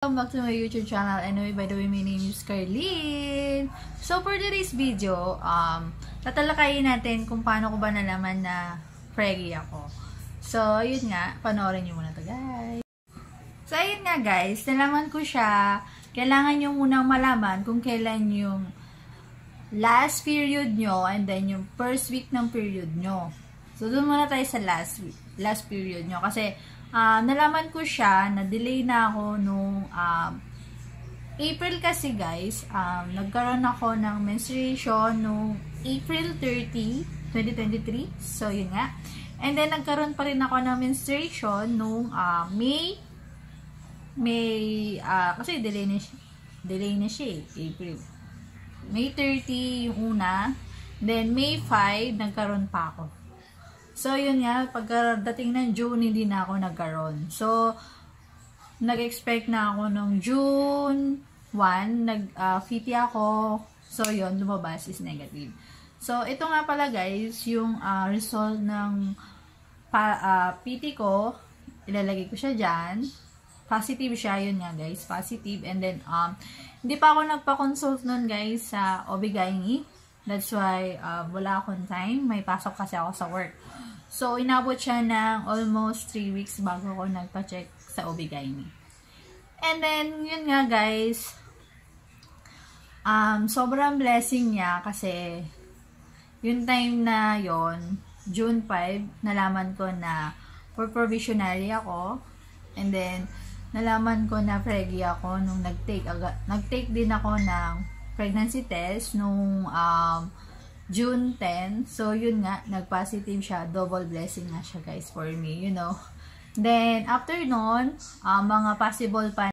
Welcome back to my YouTube channel. Anyway, by the way, my name is Carlene. So, for today's video, tatalakayin natin kung paano ko ba nalaman na preggy ako. So, yun nga, panoorin nyo muna to, guys. So, ayun nga, guys, nalaman ko siya. Kailangan nyo munang malaman kung kailan yung last period nyo and then yung first week ng period nyo. So, doon muna tayo sa last period nyo. Kasi, nalaman ko siya, na-delay na ako nung April kasi guys, nagkaroon ako ng menstruation nung April 30, 2023. So, yun nga. And then, nagkaroon pa rin ako ng menstruation nung kasi delay na siya April. May 30 yung una. Then, May 5, nagkaroon pa ako. So, yun nga, pagdating ng June, hindi na ako nagkaroon. So, nag-expect na ako nung June 1, nag-PT ako. So, yun, lumabas is negative. So, ito nga pala guys, yung result ng PT ko, ilalagay ko siya dyan. Positive siya, yun nga guys, positive. And then, hindi pa ako nagpa-consult nun guys sa OB-GYN. That's why, wala akong time. May pasok kasi ako sa work. So, inabot siya ng almost 3 weeks bago ako nagpa-check sa OB-GYN. And then, yun nga guys, sobrang blessing niya kasi yung time na yon June 5, nalaman ko na for provisionary ako. And then, nalaman ko na preggy ako nung nag-take din ako ng pregnancy test nung June 10. So, yun nga, nag-positive siya. Double blessing na siya, guys, for me, you know. Then, after nun, mga possible pa